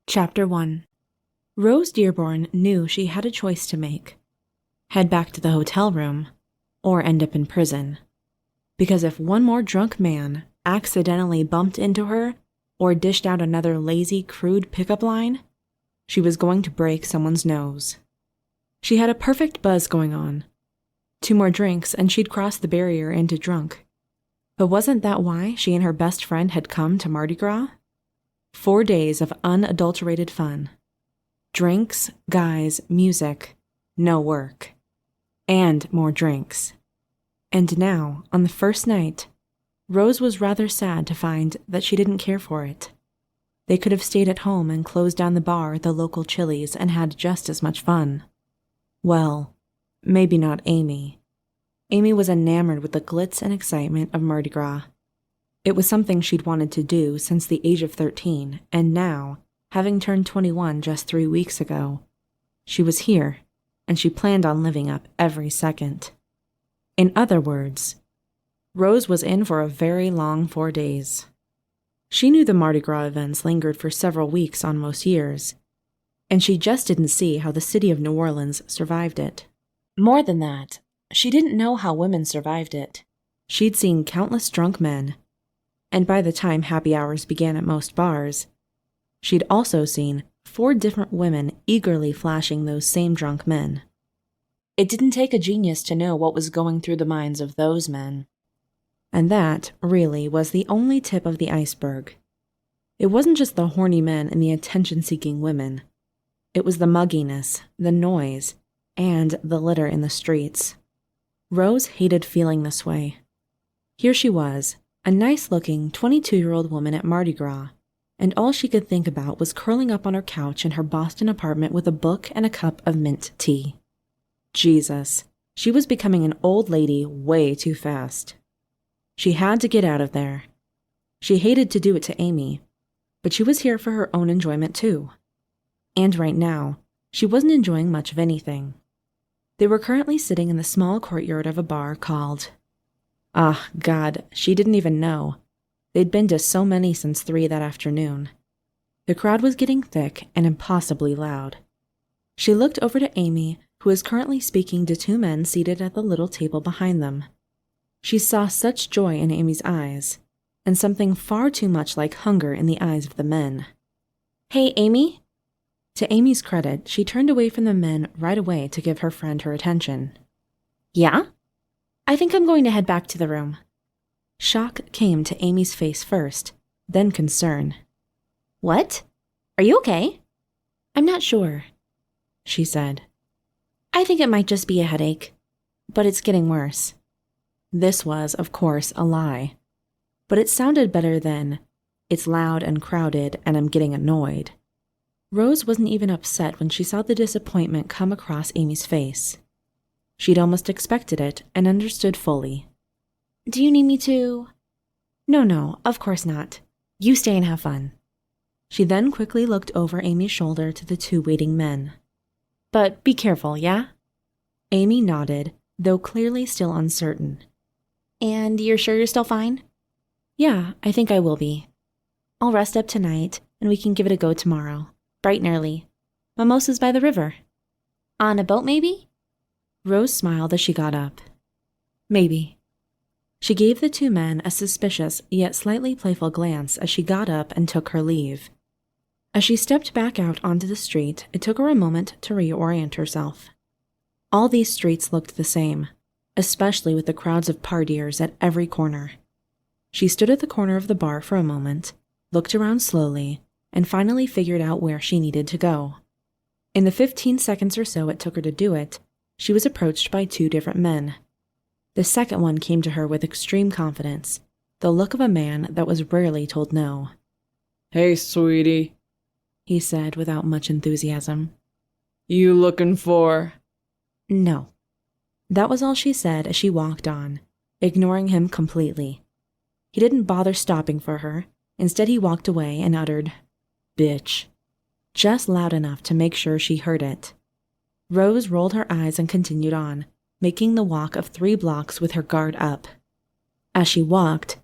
Chapter 1. Rose Dearborn knew she had a choice to make. Head back to the hotel room, or end up in prison. Because if one more drunk man accidentally bumped into her or dished out another lazy, crude pickup line, she was going to break someone's nose. She had a perfect buzz going on. 2 more drinks and she'd cross the barrier into drunk. But wasn't that why she and her best friend had come to Mardi Gras? 4 days of unadulterated fun. Drinks, guys, music, no work. And more drinks. And now, on the first night, Rose was rather sad to find that she didn't care for it. They could have stayed at home and closed down the bar at the local Chili's and had just as much fun. Well, maybe not Amy. Amy was enamored with the glitz and excitement of Mardi Gras. It was something she'd wanted to do since the age of 13, and now, having turned 21 just 3 weeks ago, she was here, and she planned on living up every second. In other words, Rose was in for a very long 4 days. She knew the Mardi Gras events lingered for several weeks on most years, and she just didn't see how the city of New Orleans survived it. More than that, she didn't know how women survived it. She'd seen countless drunk men, and by the time happy hours began at most bars, she'd also seen 4 different women eagerly flashing those same drunk men. It didn't take a genius to know what was going through the minds of those men. And that, really, was the only tip of the iceberg. It wasn't just the horny men and the attention-seeking women. It was the mugginess, the noise, and the litter in the streets. Rose hated feeling this way. Here she was, a nice-looking 22-year-old woman at Mardi Gras, and all she could think about was curling up on her couch in her Boston apartment with a book and a cup of mint tea. Jesus, she was becoming an old lady way too fast. She had to get out of there. She hated to do it to Amy, but she was here for her own enjoyment too. And right now, she wasn't enjoying much of anything. They were currently sitting in the small courtyard of a bar called... Ah, God, she didn't even know. They'd been to so many since 3 that afternoon. The crowd was getting thick and impossibly loud. She looked over to Amy, who was currently speaking to 2 men seated at the little table behind them. She saw such joy in Amy's eyes, and something far too much like hunger in the eyes of the men. "Hey, Amy?" To Amy's credit, she turned away from the men right away to give her friend her attention. "Yeah? I think I'm going to head back to the room." Shock came to Amy's face first, then concern. "What? Are you okay?" "I'm not sure," she said. "I think it might just be a headache, but it's getting worse." This was, of course, a lie. But it sounded better than, "It's loud and crowded and I'm getting annoyed." Rose wasn't even upset when she saw the disappointment come across Amy's face. She'd almost expected it and understood fully. "Do you need me to?" No, of course not. You stay and have fun." She then quickly looked over Amy's shoulder to the 2 waiting men. "But be careful, yeah?" Amy nodded, though clearly still uncertain. "And you're sure you're still fine?" "Yeah, I think I will be. I'll rest up tonight, and we can give it a go tomorrow, bright and early. Mimosas by the river." "On a boat, maybe?" Rose smiled as she got up. "Maybe." She gave the 2 men a suspicious yet slightly playful glance as she got up and took her leave. As she stepped back out onto the street, it took her a moment to reorient herself. All these streets looked the same, especially with the crowds of partiers at every corner. She stood at the corner of the bar for a moment, looked around slowly, and finally figured out where she needed to go. In the 15 seconds or so it took her to do it, she was approached by 2 different men. The second one came to her with extreme confidence, the look of a man that was rarely told no. "Hey, sweetie," he said without much enthusiasm. "You looking for—" "No." That was all she said as she walked on, ignoring him completely. He didn't bother stopping for her. Instead, he walked away and uttered, "Bitch," just loud enough to make sure she heard it. Rose rolled her eyes and continued on, making the walk of 3 blocks with her guard up. As she walked,